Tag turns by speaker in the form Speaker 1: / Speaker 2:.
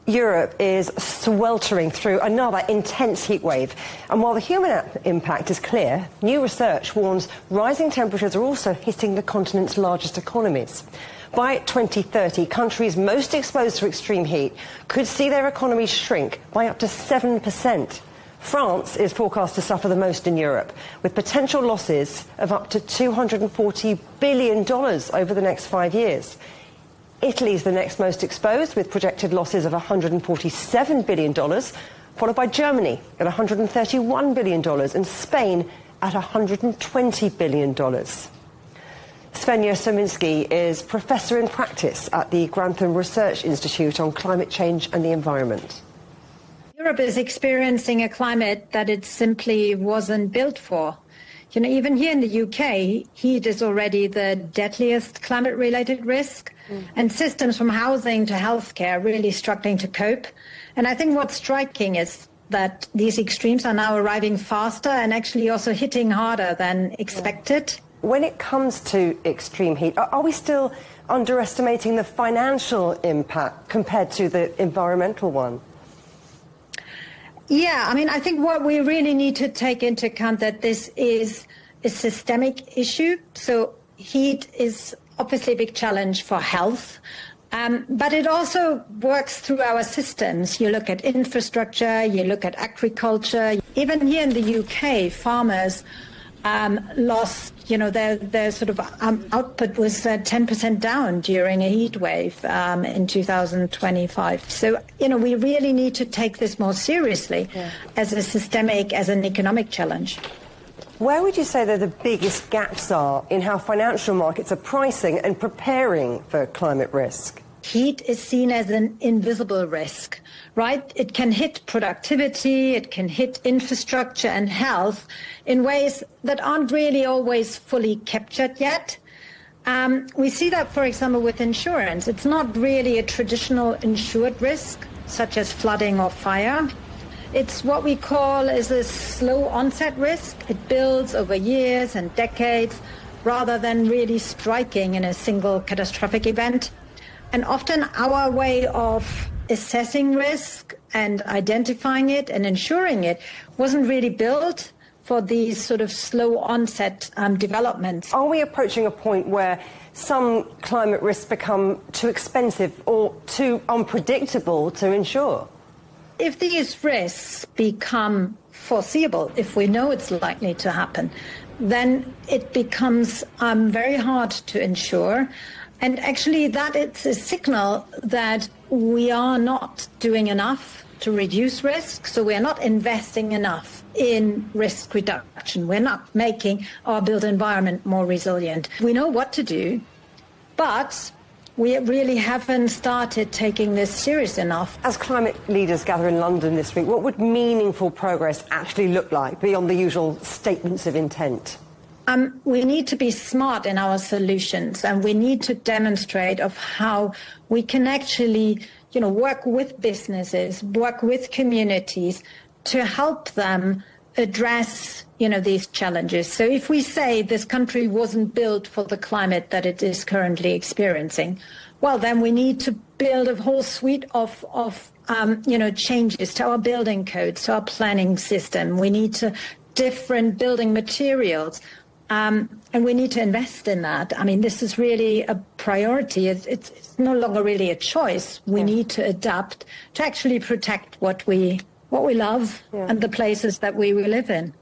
Speaker 1: Europe is sweltering through another intense heat wave. And while the human impact is clear, new research warns rising temperatures are also hitting the continent's largest economies. By 2030, countries most exposed to extreme heat could see their economies shrink by up to 7%. France is forecast to suffer the most in Europe, with potential losses of up to $240 billion over the next 5 years. Italy is the next most exposed, with projected losses of $147 billion, followed by Germany at $131 billion and Spain at $120 billion. Swenja Surminski is Professor in Practice at the Grantham Research Institute on Climate Change and the Environment.
Speaker 2: Europe is experiencing a climate that it simply wasn't built for. You know, even here in the UK, heat is already the deadliest climate-related risk, and systems from housing to healthcare are really struggling to cope. And I think what's striking is that these extremes are now arriving faster and actually also hitting harder than expected.
Speaker 1: When it comes to extreme heat, are we still underestimating the financial impact compared to the environmental one?
Speaker 2: Yeah, I mean, I think what we really need to take into account that this is a systemic issue. So heat is obviously a big challenge for health, but it also works through our systems. You look at infrastructure, you look at agriculture. Even here in the UK, farmers lost, you know, their sort of output was 10% down during a heat wave in 2025. So, you know, we really need to take this more seriously as a systemic, as an economic challenge.
Speaker 1: Where would you say that the biggest gaps are in how financial markets are pricing and preparing for climate risk?
Speaker 2: Heat is seen as an invisible risk, right? It can hit productivity, it can hit infrastructure and health in ways that aren't really always fully captured yet. We see that, for example, with insurance. It's not really a traditional insured risk, such as flooding or fire. It's what we call is a slow onset risk. It builds over years and decades rather than really striking in a single catastrophic event. And often our way of assessing risk and identifying it and ensuring it wasn't really built for these sort of slow onset developments.
Speaker 1: Are we approaching a point where some climate risks become too expensive or too unpredictable to insure?
Speaker 2: If these risks become foreseeable, if we know it's likely to happen, then it becomes very hard to insure. And actually that it's a signal that we are not doing enough to reduce risk. So we're not investing enough in risk reduction. We're not making our built environment more resilient. We know what to do, but we really haven't started taking this serious enough.
Speaker 1: As climate leaders gather in London this week, what would meaningful progress actually look like beyond the usual statements of intent?
Speaker 2: We need to be smart in our solutions, and we need to demonstrate of how we can actually, you know, work with businesses, work with communities to help them address, you know, these challenges. So if we say this country wasn't built for the climate that it is currently experiencing, well, then we need to build a whole suite of you know, changes to our building codes, to our planning system. We need to different building materials. And we need to invest in that. I mean, this is really a priority. It's no longer really a choice. We need to adapt to actually protect what we love and the places that we live in.